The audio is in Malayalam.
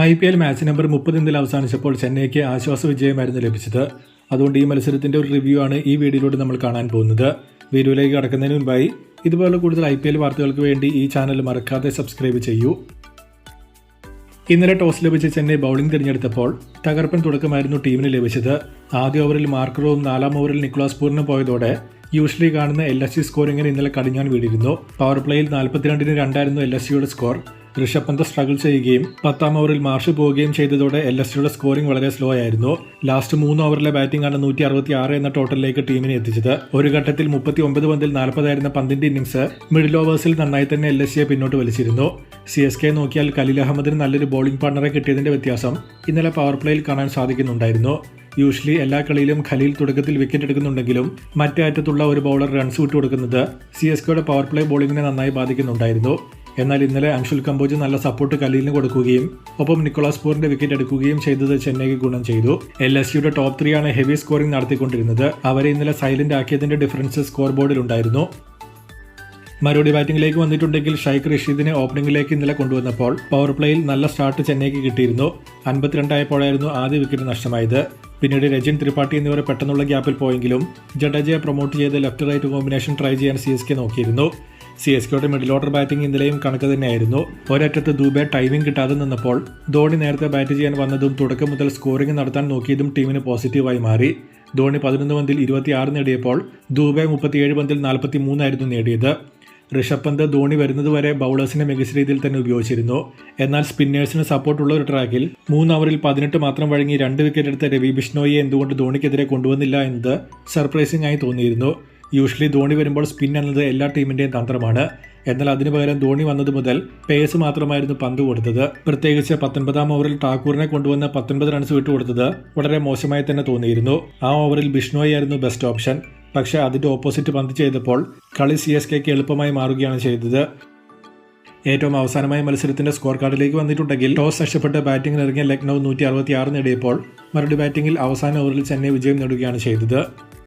IPL മാച്ച് നമ്പർ 30 അവസാനിച്ചപ്പോൾ ചെന്നൈക്ക് ആശ്വാസ വിജയമായിരുന്നു ലഭിച്ചത്. അതുകൊണ്ട് ഈ മത്സരത്തിന്റെ ഒരു റിവ്യൂ ആണ് ഈ വീഡിയോയിലൂടെ നമ്മൾ കാണാൻ പോകുന്നത്. വീഡിയോയിലേക്ക് കടക്കുന്നതിന് മുൻപായി ഇതുപോലെ കൂടുതൽ IPL വാർത്തകൾക്ക് വേണ്ടി ഈ ചാനൽ മറക്കാതെ സബ്സ്ക്രൈബ് ചെയ്യൂ. ഇന്നലെ ടോസ് ലഭിച്ച ചെന്നൈ ബൗളിംഗ് തിരഞ്ഞെടുത്തപ്പോൾ തകർപ്പൻ തുടക്കമായിരുന്നു ടീമിന് ലഭിച്ചത്. ആദ്യ ഓവറിൽ മാർക്കറും 4ാം ഓവറിൽ നിക്കോളാസ് പൂരനും പോയതോടെ യൂഷ്വലി കാണുന്ന LSG സ്കോറിംഗിന് ഇന്നലെ കടിഞ്ഞാൻ വീണിരുന്നു. പവർ പ്ലേയിൽ 42-2 ആയിരുന്നു LSGയുടെ സ്കോർ. ഋഷഭ് പന്ത് സ്ട്രഗിൾ ചെയ്യുകയും 10ാം ഓവറിൽ മാർഷ് പോവുകയും ചെയ്തതോടെ LSGയുടെ സ്കോറിംഗ് വളരെ സ്ലോ ആയിരുന്നു. ലാസ്റ്റ് 3 ഓവറിലെ ബാറ്റിംഗ് ആണ് 166 എന്ന ടോട്ടലിലേക്ക് ടീമിനെ എത്തിച്ചത്. ഒരു ഘട്ടത്തിൽ 39 പന്തിൽ 40 ആയിരുന്ന പന്തിന്റെ ഇന്നിംഗ്സ് മിഡിൽ ഓവേഴ്സിൽ നന്നായി തന്നെ LSGയെ പിന്നോട്ട് വലിച്ചിരുന്നു. CSK നോക്കിയാൽ ഖലീൽ അഹമ്മദിന് നല്ലൊരു ബോളിംഗ് പാർട്ണറെ കിട്ടിയതിന്റെ വ്യത്യാസം ഇന്നലെ പവർ പ്ലേയിൽ കാണാൻ സാധിക്കുന്നുണ്ടായിരുന്നു. യൂഷ്വലി എല്ലാ കളിയിലും ഖലീൽ തുടക്കത്തിൽ വിക്കറ്റ് എടുക്കുന്നുണ്ടെങ്കിലും മറ്റേ അറ്റത്തുള്ള ഒരു ബൗളർ റൺസ് വിട്ടുകൊടുക്കുന്നത് CSKയുടെ പവർ പ്ലേ ബോളിംഗിനെ നന്നായി ബാധിക്കുന്നുണ്ടായിരുന്നു. എന്നാൽ ഇന്നലെ അൻഷുൽ കമ്പോജ് നല്ല സപ്പോർട്ട് ഖലീലിന് കൊടുക്കുകയും ഒപ്പം നിക്കോളാസ് പൂറിന്റെ വിക്കറ്റ് എടുക്കുകയും ചെയ്തത് ചെന്നൈക്ക് ഗുണം ചെയ്തു. LSGയുടെ ടോപ്പ് 3 ആണ് ഹെവി സ്കോറിംഗ് നടത്തിക്കൊണ്ടിരുന്നത്. അവരെ ഇന്നലെ സൈലന്റ് ആക്കിയതിന്റെ ഡിഫറൻസ് സ്കോർ ബോർഡിലുണ്ടായിരുന്നു. മറുപടി ബാറ്റിംഗിലേക്ക് വന്നിട്ടുണ്ടെങ്കിൽ ഷൈഖ് റഷീദിനെ ഓപ്പണിംഗിലേക്ക് ഇന്നലെ കൊണ്ടുവന്നപ്പോൾ പവർ പ്ലേയിൽ നല്ല സ്റ്റാർട്ട് ചെന്നൈക്ക് കിട്ടിയിരുന്നു. 52 ആയപ്പോഴായിരുന്നു ആദ്യ വിക്കറ്റ് നഷ്ടമായത്. പിന്നീട് രജിൻ ത്രിപാഠി എന്നിവർ പെട്ടെന്നുള്ള ഗ്യാപ്പിൽ പോയെങ്കിലും ജഡേജയെ പ്രൊമോട്ട് ചെയ്ത് ലെഫ്റ്റ് റൈറ്റ് കോമ്പിനേഷൻ ട്രൈ ചെയ്യാൻ CSK നോക്കിയിരുന്നു. CSKയുടെ മിഡിൽ ഓർഡർ ബാറ്റിംഗ് ഇന്നലെയും കണക്ക് തന്നെയായിരുന്നു. ഒരറ്റത്ത് ദുബെ ടൈമിംഗ് കിട്ടാതെ നിന്നപ്പോൾ ധോണി നേരത്തെ ബാറ്റ് ചെയ്യാൻ വന്നതും തുടക്കം മുതൽ സ്കോറിംഗ് നടത്താൻ നോക്കിയതും ടീമിന് പോസിറ്റീവായി മാറി. ധോണി 11 പന്തിൽ 26 നേടിയപ്പോൾ ദുബെ 37 പന്തിൽ 43 ആയിരുന്നു നേടിയത്. ഋഷഭ് പന്ത് ധോണി വരുന്നതുവരെ ബൗളേഴ്സിനെ മികച്ച രീതിയിൽ തന്നെ ഉപയോഗിച്ചിരുന്നു. എന്നാൽ സ്പിന്നേഴ്സിന് സപ്പോർട്ടുള്ള ഒരു ട്രാക്കിൽ 3 ഓവറിൽ 18 മാത്രം വഴങ്ങി 2 വിക്കറ്റ് എടുത്ത രവി ബിഷ്ണോയിയെ എന്തുകൊണ്ട് ധോണിക്കെതിരെ കൊണ്ടുവന്നില്ല എന്നത് സർപ്രൈസിംഗ് ആയി തോന്നിയിരുന്നു. യൂഷ്വലി ധോണി വരുമ്പോൾ സ്പിൻ എന്നത് എല്ലാ ടീമിന്റെയും തന്ത്രമാണ്. എന്നാൽ അതിനു പകരം ധോണി വന്നതു മുതൽ പേസ് മാത്രമായിരുന്നു പന്ത് കൊടുത്തത്. പ്രത്യേകിച്ച് 19ാം ഓവറിൽ ഠാക്കൂറിനെ കൊണ്ടുവന്ന് 19 റൺസ് വിട്ടുകൊടുത്തത് വളരെ മോശമായി തന്നെ തോന്നിയിരുന്നു. ആ ഓവറിൽ ബിഷ്ണോയി ആയിരുന്നു ബെസ്റ്റ് ഓപ്ഷൻ. പക്ഷേ അതിന്റെ ഓപ്പോസിറ്റ് പന്ത് ചെയ്തപ്പോൾ കളി CSKക്ക് എളുപ്പമായി മാറുകയാണ് ചെയ്തത്. ഏറ്റവും അവസാനമായ മത്സരത്തിന്റെ സ്കോർ കാർഡിലേക്ക് വന്നിട്ടുണ്ടെങ്കിൽ ടോസ് നഷ്ടപ്പെട്ട് ബാറ്റിംഗിൽ ഇറങ്ങിയ ലക്നൌ 166 നേടിയപ്പോൾ മറുപടി ബാറ്റിംഗിൽ അവസാന ഓവറിൽ ചെന്നൈ വിജയം നേടുകയാണ് ചെയ്തത്.